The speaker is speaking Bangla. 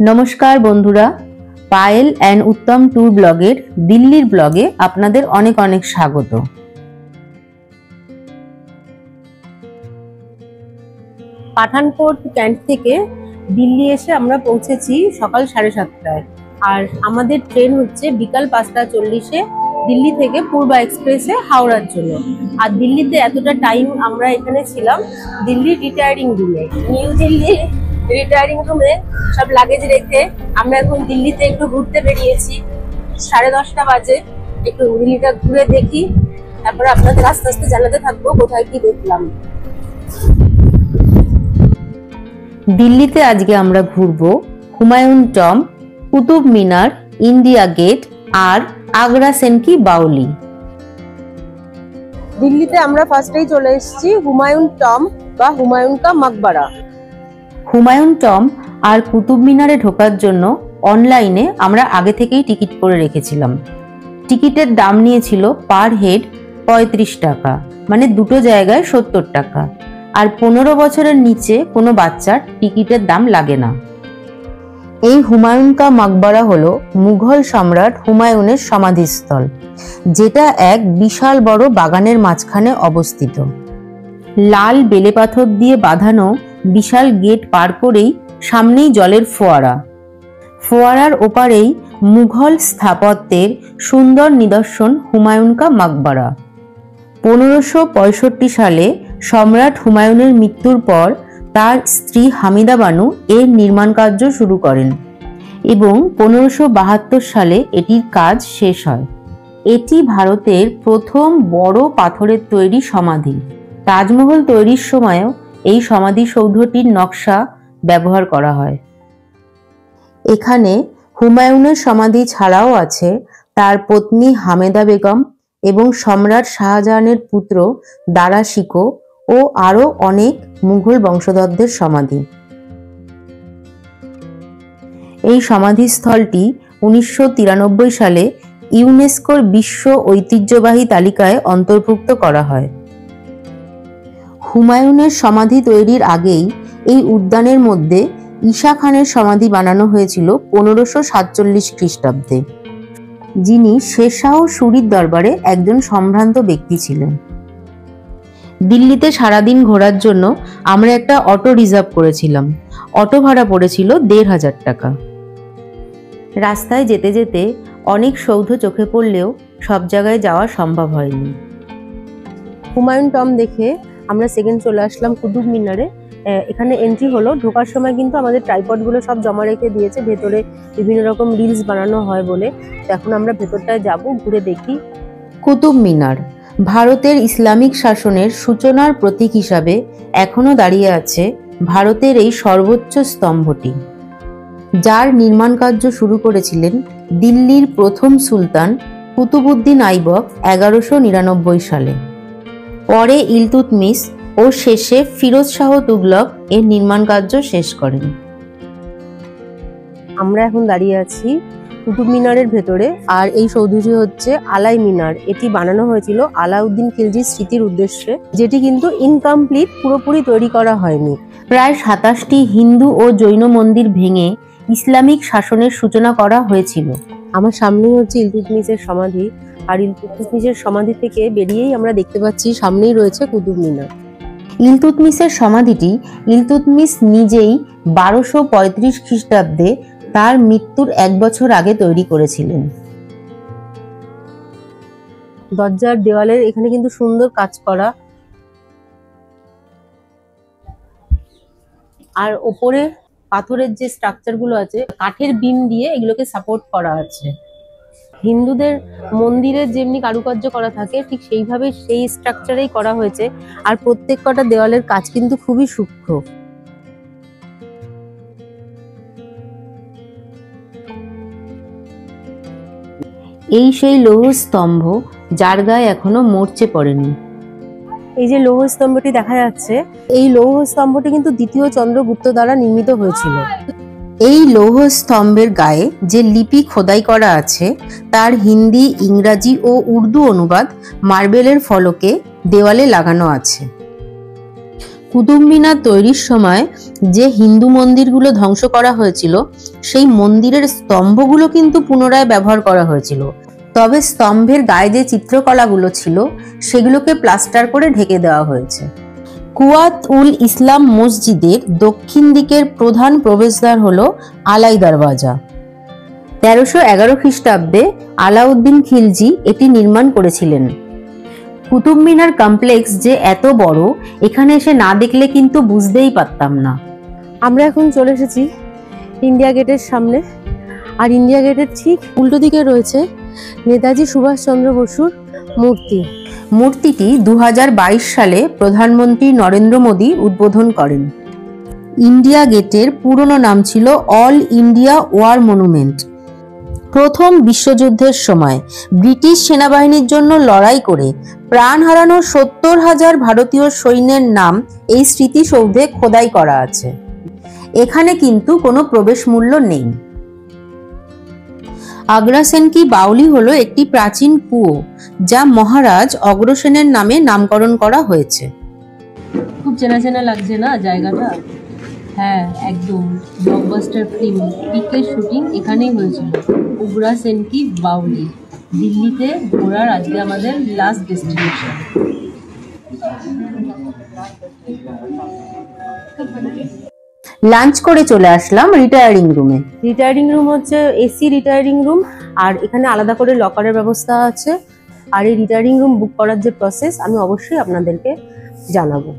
নমস্কার বন্ধুরা, পায়েল অ্যান্ড উত্তম ট্যুর ব্লগের দিল্লির ব্লগে আপনাদের অনেক অনেক স্বাগত। পাঠানকোট ক্যান্ট থেকে দিল্লি এসে আমরা পৌঁছেছি সকাল 7:30টায়, আর আমাদের ট্রেন হচ্ছে বিকাল 5:40-এ দিল্লি থেকে পূর্বা এক্সপ্রেসে হাওড়ার জন্য। আর দিল্লিতে এতটা টাইম আমরা এখানে ছিলাম দিল্লির রিটায়ারিং রুমে, নিউ দিল্লির রিটায়ারিং রুমে সব লাগেজ রেখে আমরা এখন দিল্লিতে একটু ঘুরতে বেরিয়েছি। 10:30 বাজে, একটু দিল্লিটা ঘুরে দেখি, তারপরে আপনাদের আস্তে আস্তে জানাতে থাকবো কোথায় কি দেখলাম। দিল্লিতে আজকে আমরা ঘুরবো Humayun tomb, Qutub Minar, India gate আর আগ্রা সেনকি বাউলি। দিল্লিতে আমরা ফার্স্টেই চলে এসেছি হুমায়ুন টম্ব বা হুমায়ুন কা মাকবারা। হুমায়ুন টম্ব আর কুতুব মিনারে ঢোকার জন্য অনলাইনে আমরা আগে থেকেই টিকিট করে রেখেছিলাম। টিকিটের দাম নিয়েছিল পার হেড 35 টাকা, মানে দুটো জায়গায় 70 টাকা। আর 15 বছরের নিচে কোনো বাচ্চার টিকিটের দাম লাগে না। এই হুমায়ুন কা মাকবারা হলো মুঘল সম্রাট হুমায়ুনের সমাধিস্থল, যেটা এক বিশাল বড় বাগানের মাঝখানে অবস্থিত। লাল বেলে পাথর দিয়ে বাঁধানো বিশাল গেট পার করেই সামনেই জলের ফোয়ারা। ফোয়ারার ওপারেই মুঘল স্থাপত্যের সুন্দর নিদর্শন হুমায়ুন কা মাকবারা। 1565 সালে সম্রাট হুমায়ুনের মৃত্যুর পর তার স্ত্রী হামিদা বানু এর নির্মাণ কার্য শুরু করেন এবং 1572 সালে এটির কাজ শেষ হয়। এটি ভারতের প্রথম বড় পাথরের তৈরি সমাধি। তাজমহল তৈরির সময়ও এই সমাধিসৌধটির নকশা ব্যবহার করা হয়। এখানে হুমায়ুনের সমাধি ছাড়াও আছে তার পত্নী হামেদা বেগম এবং সম্রাট শাহজাহানের পুত্র দারা শিকো ও আরও অনেক মুঘল বংশধরদের সমাধি। এই সমাধিস্থলটি 1993 সালে ইউনেস্কোর বিশ্ব ঐতিহ্যবাহী তালিকায় অন্তর্ভুক্ত করা হয়। হুমায়ুনের সমাধি তৈরির আগেই এই উদ্যানের মধ্যে ঈশা খানের সমাধি বানানো হয়েছিল 1547 খ্রিস্টাব্দে, যিনি শেরশাহ সুরির দরবারে একজন সম্ভ্রান্ত ব্যক্তি ছিলেন। দিল্লিতে সারাদিন ঘোরার জন্য আমরা একটা অটো রিজার্ভ করেছিলাম। অটো ভাড়া পড়েছিল 1500 টাকা। রাস্তায় যেতে যেতে অনেক সৌধ চোখে পড়লেও সব জায়গায় যাওয়া সম্ভব হয়নি। হুমায়ুন টম্ব দেখে আমরা সেকেন্ড চলে আসলাম কুতুব মিনারে। এখানে এন্ট্রি হলো। ঢোকার সময় কিন্তু আমাদের ট্রাইপডগুলো সব জমা রেখে দিয়েছে, ভেতরে বিভিন্ন রকম রিলস বানানো হয় বলে। তো এখন আমরা ভেতরটায় যাব, ঘুরে দেখি। কুতুব মিনার ভারতের ইসলামিক শাসনের সূচনার প্রতীক হিসাবে এখনো দাঁড়িয়ে আছে ভারতের এই সর্বোচ্চ স্তম্ভটি, যার নির্মাণ কার্য শুরু করেছিলেন দিল্লির প্রথম সুলতান কুতুবউদ্দিন আইবক 1199 সালে। পরে ইলতুৎমিশ ও শেষে ফিরোজ শাহ তুগলক এর নির্মাণ কার্য শেষ করেন। আমরা এখন দাঁড়িয়ে আছি কুতুব মিনারের ভেতরে, আর এই সৌধটি হচ্ছে আলাই মিনার। এটি বানানো হয়েছিল আলাউদ্দিন খিলজির স্মৃতির উদ্দেশ্যে, যেটি কিন্তু ইনকমপ্লিট, পুরোপুরি তৈরি করা হয়নি। প্রায় 27টি হিন্দু ও জৈন মন্দির ভেঙে ইসলামিক শাসনের সূচনা করা হয়েছিল। আমার সামনেই হচ্ছে ইলতুৎমিশের সমাধি, আর ইলতুৎমিশের সমাধি থেকে বেরিয়েই আমরা দেখতে পাচ্ছি সামনেই রয়েছে কুতুব মিনার। ইলতুৎমিশের সমাধিটি ইলতুৎমিশ নিজেই 1235 খ্রিস্টাব্দে তার মৃত্যুর 1 বছর আগে তৈরি করেছিলেন। দরজার দেওয়ালের এখানে কিন্তু সুন্দর কাজ করা, আর ওপরে পাথরের যে স্ট্রাকচার গুলো আছে কাঠের বিম দিয়ে এগুলোকে সাপোর্ট করা আছে। হিন্দুদের মন্দিরে যেমনি কারুকার্য করা থাকে ঠিক সেইভাবে সেই স্ট্রাকচারেই করা হয়েছে, আর প্রত্যেক কটা দেওয়ালের কাজ কিন্তু খুবই সূক্ষ্ম। এই সেই লৌহ স্তম্ভ যার গায়ে এখনো মরচে পড়েনি। এই যে লৌহ স্তম্ভটি দেখা যাচ্ছে, এই লৌহ স্তম্ভটি কিন্তু দ্বিতীয় চন্দ্রগুপ্ত দ্বারা নির্মিত হয়েছিল। এই লৌহ স্তম্ভের গায়ে যে লিপি খোদাই করা আছে তার হিন্দি, ইংরাজি ও উর্দু অনুবাদ মার্বেলের ফলকে দেওয়ালে লাগানো আছে। কুতুব মিনার তৈরির সময় যে হিন্দু মন্দিরগুলো ধ্বংস করা হয়েছিল সেই মন্দিরের স্তম্ভগুলো কিন্তু পুনরায় ব্যবহার করা হয়েছিল। তবে স্তম্ভের গায়ে যে চিত্রকলাগুলো ছিল সেগুলোকে প্লাস্টার করে ঢেকে দেওয়া হয়েছে। কুয়াত উল ইসলাম মসজিদের দক্ষিণ দিকের প্রধান প্রবেশদ্বার হলো আলাই দরওয়াজা। 1311 খ্রিস্টাব্দে আলাউদ্দিন খিলজি এটি নির্মাণ করেছিলেন। কুতুব মিনার কমপ্লেক্স যে এত বড়, এখানে এসে না দেখলে কিন্তু বুঝতেই পারতাম না। আমরা এখন চলে এসেছি ইন্ডিয়া গেটের সামনে, আর ইন্ডিয়া গেটের ঠিক উল্টো দিকে রয়েছে নেতাজি সুভাষচন্দ্র বসুর মূর্তি। মূর্তিটি 2022 সালে প্রধানমন্ত্রী নরেন্দ্র মোদী উদ্বোধন করেন। ইন্ডিয়া গেটের পুরনো নাম ছিল অল ইন্ডিয়া ওয়ার মনুমেন্ট। প্রথম বিশ্বযুদ্ধের সময় ব্রিটিশ সেনাবাহিনীর জন্য লড়াই করে প্রাণ হারানো 70,000 ভারতীয় সৈন্যের নাম এই স্মৃতিসৌধে খোদাই করা আছে। এখানে কিন্তু কোনো প্রবেশ মূল্য নেই। আগ্রাসেন কি বাউলি হলো একটি প্রাচীন কুয়ো, যা মহারাজ অগ্রসেনের নামে নামকরণ করা হয়েছে। খুব চেনা চেনা লাগছে না জায়গাটা? হ্যাঁ, একদম। ব্লকবাস্টার ফিল্ম পিকের শুটিং এখানেই হয়েছিল। আগ্রাসেন কি বাউলি, দিল্লিতে ঘোরার আজকে আমাদের লাস্ট ডেস্টিনেশন। লাঞ্চ করে চলে আসলাম রিটায়ারিং রুমে। রিটায়ারিং রুম হচ্ছে এসি রিটায়ারিং রুম, আর এখানে আলাদা করে লকারের ব্যবস্থা আছে। আর এই রিটায়ারিং রুম বুক করার যে প্রসেস আমি অবশ্যই আপনাদেরকে জানাবো।